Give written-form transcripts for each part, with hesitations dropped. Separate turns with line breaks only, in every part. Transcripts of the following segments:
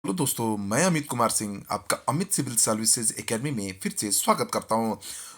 Hello दोस्तों, मैं अमित कुमार सिंह आपका अमित सिविल सर्विसेज एकेडमी में फिर से स्वागत करता हूं।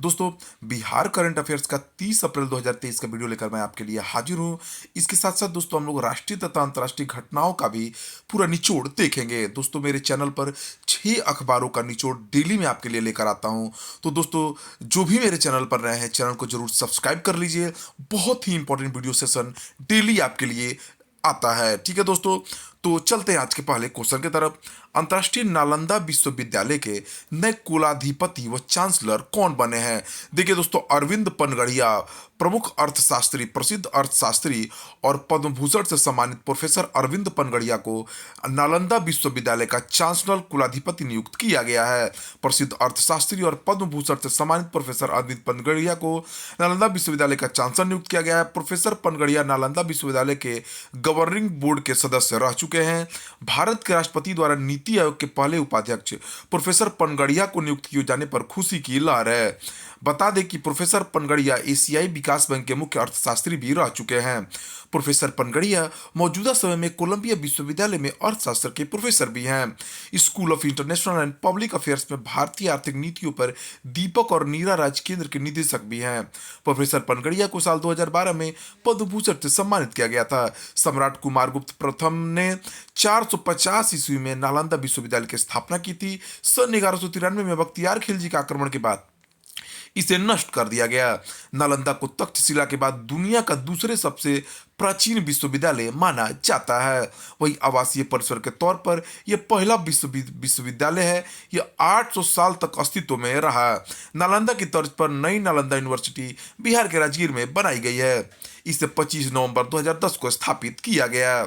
दोस्तों, बिहार करंट अफेयर्स का 30 अप्रैल 2023 का वीडियो लेकर मैं आपके लिए हाजिर हूं। इसके साथ साथ दोस्तों हम लोग राष्ट्रीय तथा अंतर्राष्ट्रीय घटनाओं का भी पूरा निचोड़ देखेंगे। दोस्तों, मेरे चैनल पर 6 अखबारों का निचोड़ डेली मैं आपके लिए लेकर आता हूं। तो दोस्तों, जो भी मेरे चैनल पर नए हैं, चैनल को जरूर सब्सक्राइब कर लीजिए। बहुत ही इंपॉर्टेंट वीडियो सेशन डेली आपके लिए आता है। ठीक है दोस्तों, तो चलते हैं आज के पहले क्वेश्चन की तरफ। अंतर्राष्ट्रीय नालंदा विश्वविद्यालय के नए कुलाधिपति व चांसलर कौन बने हैं? देखिए दोस्तों, अरविंद पनगड़िया प्रमुख अर्थशास्त्री, प्रसिद्ध अर्थशास्त्री और पद्म भूषण से सम्मानित प्रोफेसर अरविंद पनगड़िया को नालंदा विश्वविद्यालय का चांसलर कुलाधिपति नियुक्त किया गया है। प्रसिद्ध अर्थशास्त्री और पद्म भूषण से सम्मानित प्रोफेसर अरविंद पनगड़िया को नालंदा विश्वविद्यालय का चांसलर नियुक्त किया गया है। प्रोफेसर पनगड़िया नालंदा विश्वविद्यालय के गवर्निंग बोर्ड के सदस्य रह चुके हैं। भारत के राष्ट्रपति द्वारा नीति आयोग के पहले उपाध्यक्ष प्रोफेसर पनगड़िया को नियुक्त किए जाने पर खुशी की लहर है। बता दें कि प्रोफेसर पनगड़िया एशियाई विकास बैंक के मुख्य अर्थशास्त्री भी रह चुके हैं। प्रोफेसर पनगड़िया मौजूदा समय में कोलंबिया विश्वविद्यालय में अर्थशास्त्र के प्रोफेसर भी हैं। School of international and public affairs में भारतीय आर्थिक नीतियों पर दीपक और नीरा राज केंद्र के निदेशक भी हैं। प्रोफेसर पनगड़िया को साल 2012 में पद्म भूषण से सम्मानित किया गया था। सम्राट कुमार गुप्त प्रथम ने 450 ईस्वी में नालंदा विश्वविद्यालय की स्थापना की थी। सन 1193 में बख्तियार खिलजी के आक्रमण के बाद इसे नष्ट कर दिया गया। नालंदा को तक्षशिला के बाद दुनिया का दूसरे सबसे प्राचीन विश्वविद्यालय माना जाता है। वही आवासीय परिसर के तौर पर यह पहला विश्वविद्यालय है। यह 800 साल तक अस्तित्व में रहा। नालंदा की तर्ज पर नई नालंदा यूनिवर्सिटी बिहार के राजगीर में बनाई गई है। इसे 25 नवंबर 2010 को स्थापित किया गया।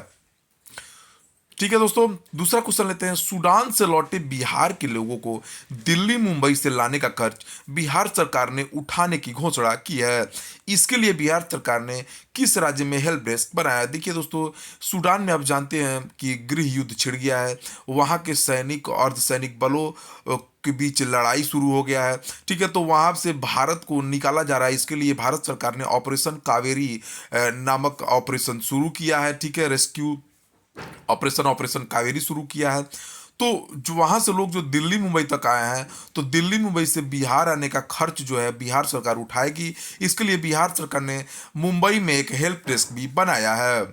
ठीक है दोस्तों, दूसरा क्वेश्चन लेते हैं। सूडान से लौटे बिहार के लोगों को दिल्ली मुंबई से लाने का खर्च बिहार सरकार ने उठाने की घोषणा की है। इसके लिए बिहार सरकार ने किस राज्य में हेल्प डेस्क बनाया? देखिए दोस्तों, सूडान में आप जानते हैं कि गृह युद्ध छिड़ गया है। वहां के सैनिक और अर्धसैनिक बलों के बीच लड़ाई शुरू हो गया है। ठीक है, तो वहां से भारत को निकाला जा रहा है। इसके लिए भारत सरकार ने ऑपरेशन कावेरी नामक ऑपरेशन शुरू किया है। ठीक है, रेस्क्यू ऑपरेशन कावेरी शुरू किया है। तो जो वहां से लोग जो दिल्ली मुंबई तक आए हैं, तो दिल्ली मुंबई से बिहार आने का खर्च जो है बिहार सरकार उठाएगी। इसके लिए बिहार सरकार ने मुंबई में एक हेल्प डेस्क भी बनाया है।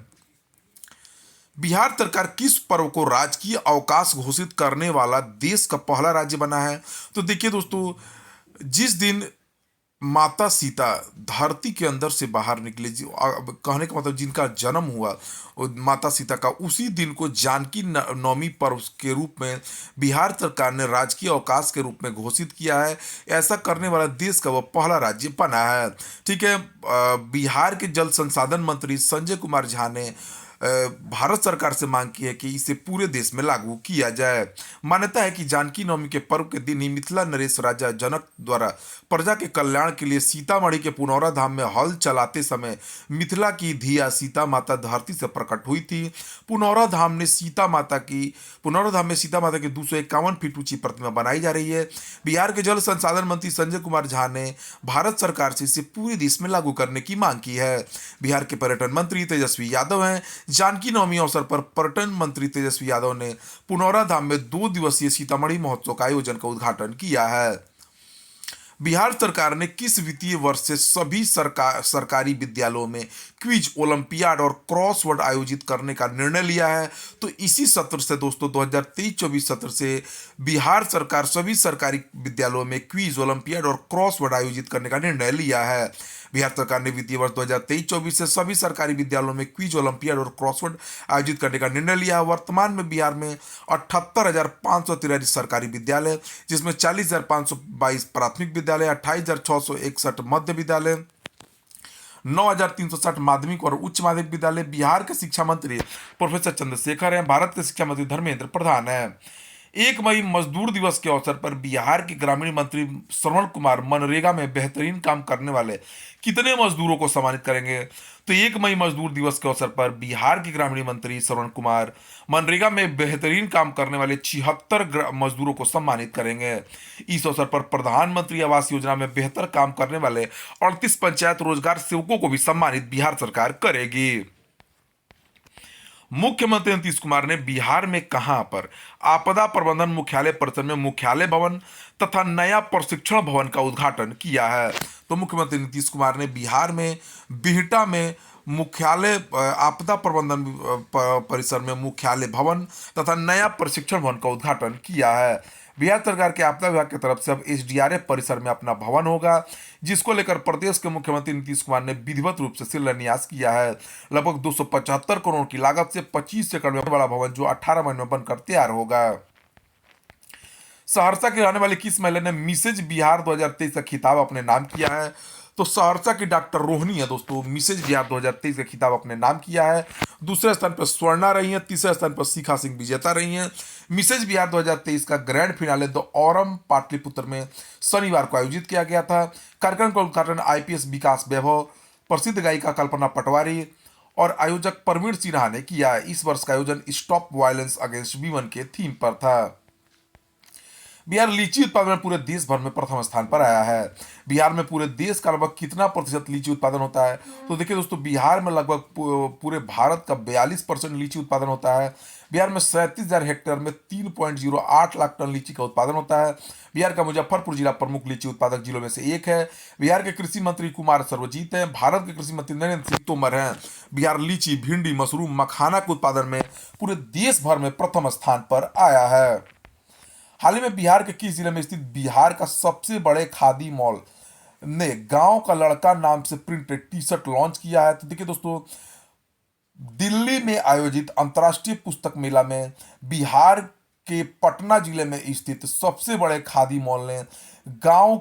बिहार सरकार किस पर्व को राजकीय अवकाश घोषित करने वाला देश का पहला राज्य बना है? तो देखिए दोस्तों, जिस दिन माता सीता धरती के अंदर से बाहर निकले, कहने का मतलब जिनका जन्म हुआ माता सीता का, उसी दिन को जानकी नवमी पर्व के रूप में बिहार सरकार ने राजकीय अवकाश के रूप में घोषित किया है। ऐसा करने वाला देश का वह पहला राज्य बना है। ठीक है, बिहार के जल संसाधन मंत्री संजय कुमार झा ने भारत सरकार से मांग की है कि इसे पूरे देश में लागू किया जाए। मान्यता है कि जानकी नवमी के पर्व के दिन ही मिथिला नरेश राजा जनक द्वारा प्रजा के कल्याण के लिए सीतामढ़ी के पुनौरा धाम में हल चलाते समय मिथिला की धिया सीता माता धरती से प्रकट हुई थी। पुनौरा धाम में सीता माता की 251 फीट ऊंची प्रतिमा बनाई जा रही है। बिहार के जल संसाधन मंत्री संजय कुमार झा ने भारत सरकार से इसे पूरे देश में लागू करने की मांग की है। बिहार के पर्यटन मंत्री तेजस्वी यादव हैं। जानकी नवमी अवसर पर पर्यटन मंत्री तेजस्वी यादव ने पुनौरा धाम में 2 दिवसीय सीतामढ़ी महोत्सव का आयोजन का उद्घाटन किया है। बिहार सरकार ने किस वित्तीय वर्ष से सभी सरकारी विद्यालयों में क्विज ओलंपियाड और क्रॉसवर्ड आयोजित करने का निर्णय लिया है? तो इसी सत्र से दोस्तों 2023-24 सत्र से बिहार सरकार सभी सरकारी विद्यालयों में क्विज ओलंपियाड और क्रॉसवर्ड आयोजित करने का निर्णय लिया है। बिहार सरकार ने वित्तीय वर्ष 2023-24 से सभी सरकारी विद्यालयों में क्विज ओलंपियाड और क्रॉसवर्ड आयोजित करने का निर्णय लिया है। वर्तमान में बिहार में 78,543 सरकारी विद्यालय, जिसमें 40,522 प्राथमिक विद्यालय, 28,661 मध्य विद्यालय, 9,360 माध्यमिक और उच्च माध्यमिक विद्यालय। बिहार के शिक्षा मंत्री प्रोफेसर चंद्रशेखर हैं। भारत के शिक्षा मंत्री धर्मेंद्र प्रधान हैं। 1 मई मजदूर दिवस के अवसर पर बिहार के ग्रामीण मंत्री श्रवण कुमार मनरेगा में बेहतरीन काम करने वाले कितने मजदूरों को सम्मानित करेंगे? तो 1 मई मजदूर दिवस के अवसर पर बिहार के ग्रामीण मंत्री श्रवण कुमार मनरेगा में बेहतरीन काम करने वाले 76 मजदूरों को सम्मानित करेंगे। इस अवसर पर प्रधानमंत्री आवास योजना में बेहतर काम करने वाले 38 पंचायत रोजगार सेवकों को भी सम्मानित बिहार सरकार करेगी। मुख्यमंत्री नीतीश कुमार ने बिहार में कहां पर आपदा प्रबंधन मुख्यालय परिसर में मुख्यालय भवन तथा नया प्रशिक्षण भवन का उद्घाटन किया है। तो मुख्यमंत्री नीतीश कुमार ने बिहार में बिहटा में मुख्यालय आपदा प्रबंधन परिसर में मुख्यालय भवन तथा नया प्रशिक्षण भवन का उद्घाटन किया है। बिहार सरकार के आपदा विभाग की तरफ से अब एसडीआरएफ परिसर में अपना भवन होगा, जिसको लेकर प्रदेश के मुख्यमंत्री नीतीश कुमार ने विधिवत रूप से शिलान्यास किया है। लगभग 275 करोड़ की लागत से 25 एकड़ में बड़ा भवन जो 18 महीनों में बनकर तैयार होगा। सहरसा की रहने वाली किस महिला ने मिसेज बिहार 2023 का खिताब अपने नाम किया है? तो सहरसा की डॉक्टर रोहिणी है दोस्तों, मिसेज बिहार 2023 का खिताब अपने नाम किया है। दूसरे स्थान पर स्वर्णा रही हैं, तीसरे स्थान पर शिखा सिंह विजेता रही हैं। मिसेज बिहार 2023 का grand finale the Aurum Pataliputra में शनिवार को आयोजित किया गया था। कार्यक्रम का उद्घाटन आईपीएस विकास वैभव, प्रसिद्ध गायिका कल्पना पटवारी और आयोजक परवीन सिन्हा ने किया। इस वर्ष का आयोजन स्टॉप वायलेंस अगेंस्ट वीमेन के थीम पर था। बिहार लीची उत्पादन में पूरे देश भर में प्रथम स्थान पर आया है। बिहार में पूरे देश का लगभग कितना प्रतिशत लीची उत्पादन होता है? तो देखिए दोस्तों, बिहार में लगभग पूरे भारत का 42% लीची उत्पादन होता है। बिहार में 37,000 हेक्टेयर में 3.08 लाख टन लीची का उत्पादन होता है। बिहार का मुजफ्फरपुर जिला प्रमुख लीची उत्पादक जिलों में से एक है। बिहार के कृषि मंत्री कुमार सर्वजीत हैं। भारत के कृषि मंत्री नरेंद्र सिंह तोमर हैं। बिहार लीची, भिंडी, मशरूम, मखाना के उत्पादन में पूरे देश भर में प्रथम स्थान पर आया है। हाल ही में बिहार के किस जिले में स्थित बिहार का सबसे बड़े खादी मॉल ने गांव का लड़का नाम से प्रिंटेड टी शर्ट लॉन्च किया है? तो देखिए दोस्तों, दिल्ली में आयोजित अंतर्राष्ट्रीय पुस्तक मेला में बिहार के पटना जिले में स्थित सबसे बड़े खादी मॉल ने गांव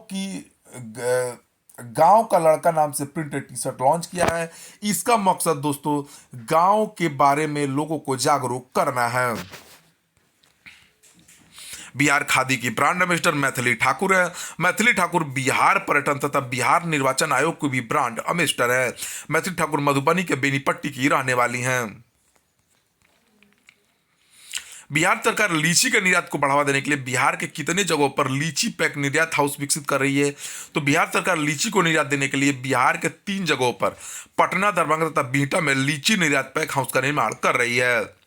का लड़का नाम से प्रिंटेड टी शर्ट लॉन्च किया है। इसका मकसद दोस्तों गांव के बारे में लोगों को जागरूक करना है। बिहार खादी की ब्रांड एम्बेसडर मैथिली ठाकुर है। मैथिली ठाकुर बिहार पर्यटन तथा बिहार निर्वाचन आयोग की भी ब्रांड एम्बेसडर है। मैथिली ठाकुर मधुबनी के बेनीपट्टी की रहने वाली हैं। बिहार सरकार लीची के निर्यात को बढ़ावा देने के लिए बिहार के कितने जगहों पर लीची पैक निर्यात हाउस विकसित कर रही है? तो बिहार सरकार लीची को निर्यात देने के लिए बिहार के 3 जगहों पर पटना, दरभंगा तथा बिहटा में लीची निर्यात पैक हाउस का निर्माण कर रही है।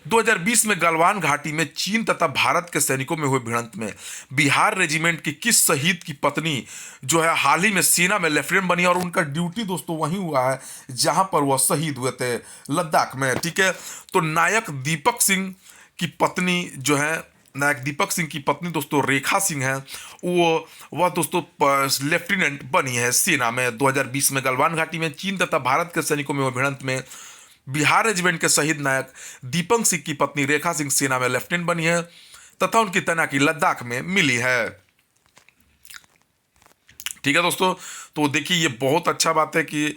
2020 में गलवान घाटी में चीन तथा भारत के सैनिकों में हुए भिड़ंत में बिहार रेजिमेंट की किस शहीद की पत्नी जो है हाल ही में सेना में लेफ्टिनेंट बनी और उनका ड्यूटी दोस्तों वहीं हुआ है जहां पर वह शहीद हुए थे, लद्दाख में। ठीक है, तो नायक दीपक सिंह की पत्नी जो है, नायक दीपक सिंह की पत्नी दोस्तों रेखा सिंह है, वह दोस्तों लेफ्टिनेंट बनी है सेना में। 2020 में गलवान घाटी में चीन तथा भारत के सैनिकों में हुए भिड़ंत में बिहार रेजिमेंट के शहीद नायक दीपक सिंह की पत्नी रेखा सिंह सेना में लेफ्टिनेंट बनी है तथा उनकी तैनाती लद्दाख में मिली है। ठीक है दोस्तों, तो देखिए ये बहुत अच्छा बात है कि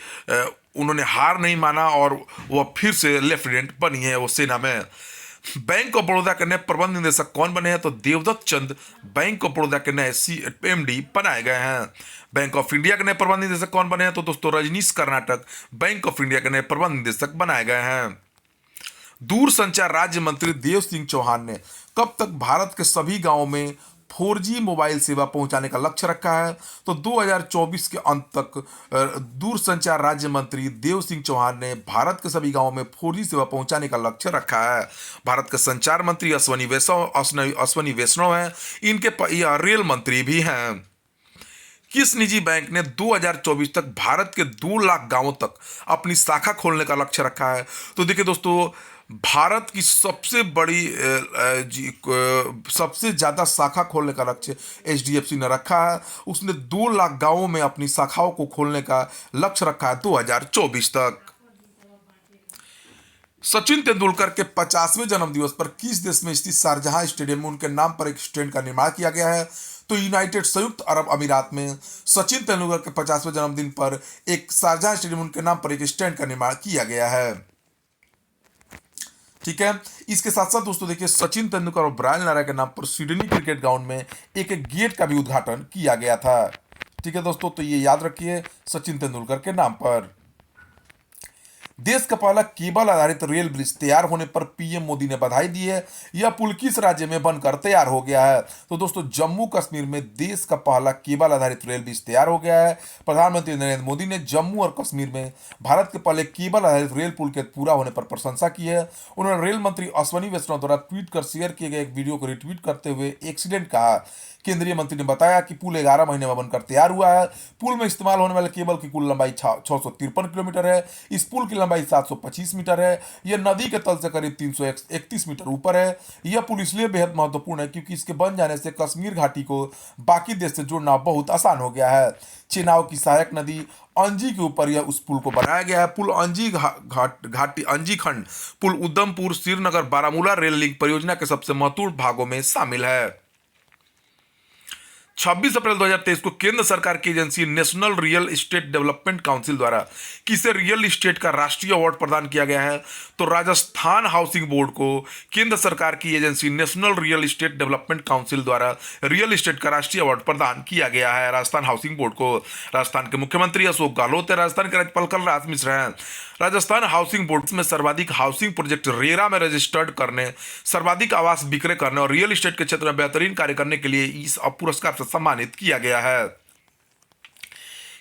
उन्होंने हार नहीं माना और वह फिर से लेफ्टिनेंट बनी है वो सेना में। बैंक ऑफ बड़ौदा के नए प्रबंध निदेशक कौन बने हैं? तो देवदत्त चंद बैंक ऑफ बड़ौदा के नए एमडी बनाए गए हैं। बैंक ऑफ इंडिया के नए प्रबंध निदेशक कौन बने हैं? तो दोस्तों Rajneesh Karnataka bank of India के नए प्रबंध निदेशक बनाए गए हैं। दूरसंचार राज्य मंत्री देव सिंह चौहान ने कब तक भारत के सभी गांवों में 4G मोबाइल सेवा पहुंचाने का लक्ष्य रखा है? तो 2024 के अंत तक दूरसंचार राज्य मंत्री देव सिंह चौहान ने भारत के सभी गांवों में 4G सेवा पहुंचाने का लक्ष्य रखा है। भारत के संचार मंत्री अश्वनी वैष्णव हैं, इनके यह रेल मंत्री भी हैं। किस निजी बैंक ने 2024 तक भारत के 2 लाख गांवों तक अपनी शाखा खोलने का लक्ष्य रखा है? तो देखिए दोस्तों, भारत की सबसे ज्यादा शाखा खोलने का लक्ष्य HDFC ने रखा है। उसने 2 लाख गांवों में अपनी शाखाओं को खोलने का लक्ष्य रखा है 2024 तक। सचिन तेंदुलकर के 50वें जन्मदिवस पर किस देश में स्थित शारजाह स्टेडियम में उनके नाम पर एक स्टैंड का निर्माण किया गया है? तो यूनाइटेड संयुक्त अरब अमीरात में सचिन तेंदुलकर के 50वें जन्मदिन पर एक शारजाह स्टेडियम उनके नाम पर एक स्टैंड का निर्माण किया गया है। ठीक है, इसके साथ साथ दोस्तों देखिए सचिन तेंदुलकर और ब्रायन लारा के नाम पर सिडनी क्रिकेट ग्राउंड में एक गेट का भी उद्घाटन किया गया था। ठीक है दोस्तों, तो ये याद रखिए सचिन तेंदुलकर के नाम पर। देश का पहला केबल आधारित रेल ब्रिज तैयार होने पर पीएम मोदी ने बधाई दी है। यह पुल किस राज्य में बनकर तैयार हो गया है? तो दोस्तों जम्मू कश्मीर में देश का पहला केबल आधारित रेल ब्रिज तैयार हो गया है। प्रधानमंत्री नरेंद्र मोदी ने जम्मू और कश्मीर में भारत के पहले केबल आधारित रेल पुल के पूरा होने पर प्रशंसा की है। उन्होंने रेल मंत्री अश्विनी वैष्णव द्वारा ट्वीट कर शेयर किए गए एक वीडियो को रिट्वीट करते हुए एक्सीडेंट कहा। केंद्रीय मंत्री ने बताया कि पुल 11 महीने में बनकर तैयार हुआ है। पुल में इस्तेमाल होने वाले केबल की कुल लंबाई 653 किलोमीटर है। इस पुल की लंबाई 725 मीटर है। यह नदी के तल से करीब 331 मीटर ऊपर है। यह पुल इसलिए बेहद महत्वपूर्ण है क्योंकि इसके बन जाने से कश्मीर घाटी को बाकी देश से जोड़ना बहुत आसान हो गया है। चेनाब की सहायक नदी अंजी के ऊपर यह उस पुल को बनाया गया है। पुल अंजी घाटी अंजी खंड पुल उधमपुर श्रीनगर बारामूला रेल लिंक परियोजना के सबसे महत्वपूर्ण भागों में शामिल है। 26 अप्रैल 2023 को केंद्र सरकार की agency national real estate development council द्वारा किसे रियल एस्टेट का राष्ट्रीय अवार्ड प्रदान किया गया है? तो राजस्थान हाउसिंग बोर्ड को केंद्र सरकार की agency national real estate development council द्वारा रियल एस्टेट का राष्ट्रीय अवार्ड प्रदान किया गया है। राजस्थान हाउसिंग बोर्ड को राजस्थान के मुख्यमंत्री अशोक गहलोत है। राजस्थान के राज्यपाल कलराज मिश्र हैं। राजस्थान हाउसिंग बोर्ड में सर्वाधिक हाउसिंग प्रोजेक्ट रेरा में रजिस्टर्ड करने, सर्वाधिक आवास विक्रय करने और रियल एस्टेट के क्षेत्र में बेहतरीन कार्य करने के लिए इस पुरस्कार से सम्मानित किया गया है।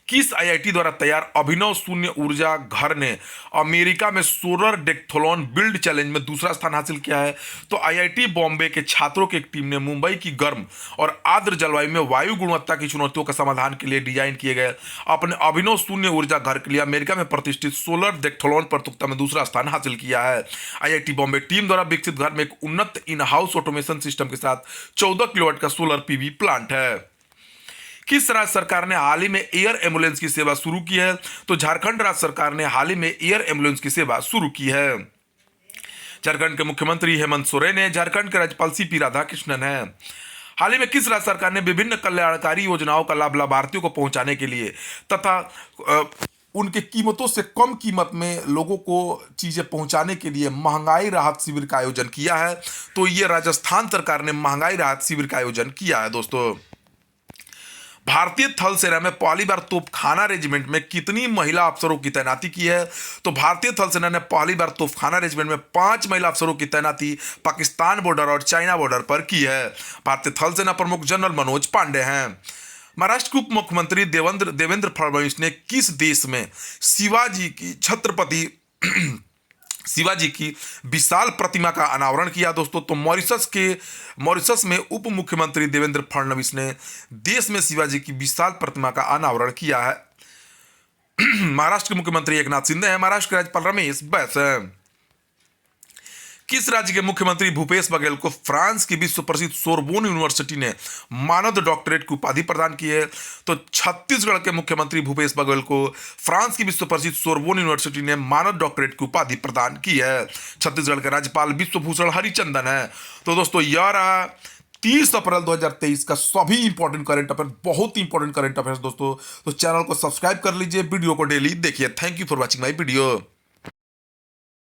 किस आईआईटी द्वारा तैयार अभिनव शून्य ऊर्जा घर ने अमेरिका में सोलर डेक्थलॉन बिल्ड चैलेंज में दूसरा स्थान हासिल किया है? तो आईआईटी बॉम्बे के छात्रों की एक टीम ने मुंबई की गर्म और आर्द्र जलवायु में वायु गुणवत्ता की चुनौतियों का समाधान के लिए डिजाइन किए गए अपने अभिनव शून्य ऊर्जा घर के लिए अमेरिका में प्रतिष्ठित सोलर डेक्थलॉन प्रतियोगिता में दूसरा स्थान हासिल किया है। आईआईटी बॉम्बे टीम द्वारा विकसित घर में एक उन्नत इन हाउस ऑटोमेशन सिस्टम के साथ 14 किलोवाट का सोलर पीवी प्लांट है। किस राज्य सरकार ने हाल ही में एयर एम्बुलेंस की सेवा शुरू की है? तो झारखंड राज्य सरकार ने हाल ही में एयर एम्बुलेंस की सेवा शुरू की है। झारखंड के मुख्यमंत्री हेमंत सोरेन है। झारखंड के राज्यपाल सीपी राधाकृष्णन है। हाल ही में किस राज्य सरकार ने विभिन्न कल्याणकारी योजनाओं का लाभ लाभार्थियों को पहुंचाने के लिए तथा उनके कीमतों से कम कीमत में लोगों को चीजें पहुंचाने के लिए महंगाई राहत शिविर का आयोजन किया है? तो ये राजस्थान सरकार ने महंगाई राहत शिविर का आयोजन किया है। दोस्तों भारतीय थल सेना में पहली बार तोपखाना रेजिमेंट में कितनी महिला अफसरों की तैनाती की है? तो भारतीय थल सेना ने पहली बार तोपखाना रेजिमेंट में 5 महिला अफसरों की तैनाती पाकिस्तान बॉर्डर और चाइना बॉर्डर पर की है। भारतीय थल सेना प्रमुख जनरल मनोज पांडे हैं। महाराष्ट्र के उप मुख्यमंत्री देवेंद्र फडणवीस ने किस देश में शिवाजी की छत्रपति शिवाजी की विशाल प्रतिमा का अनावरण किया? दोस्तों तो मॉरिशस में उप मुख्यमंत्री देवेंद्र फडणवीस ने देश में शिवाजी की विशाल प्रतिमा का अनावरण किया है। महाराष्ट्र के मुख्यमंत्री एकनाथ शिंदे हैं। महाराष्ट्र के राज्यपाल रमेश बैस हैं। किस राज्य के मुख्यमंत्री भूपेश बघेल को फ्रांस की विश्व प्रसिद्ध सोरबोन यूनिवर्सिटी ने मानद डॉक्टरेट की उपाधि प्रदान की है? तो छत्तीसगढ़ के मुख्यमंत्री भूपेश बघेल को फ्रांस की विश्व प्रसिद्ध सोरबोन यूनिवर्सिटी ने मानद डॉक्टरेट की उपाधि प्रदान की है। छत्तीसगढ़ के राज्यपाल विश्वभूषण हरिचंदन है। तो दोस्तों यह रहा 30 अप्रैल 2023 का सभी इंपॉर्टेंट करंट अफेयर, बहुत इंपॉर्टेंट करंट अफेयर्स दोस्तों। तो चैनल को सब्सक्राइब कर लीजिए, वीडियो को डेली देखिए। Thank you for watching my video.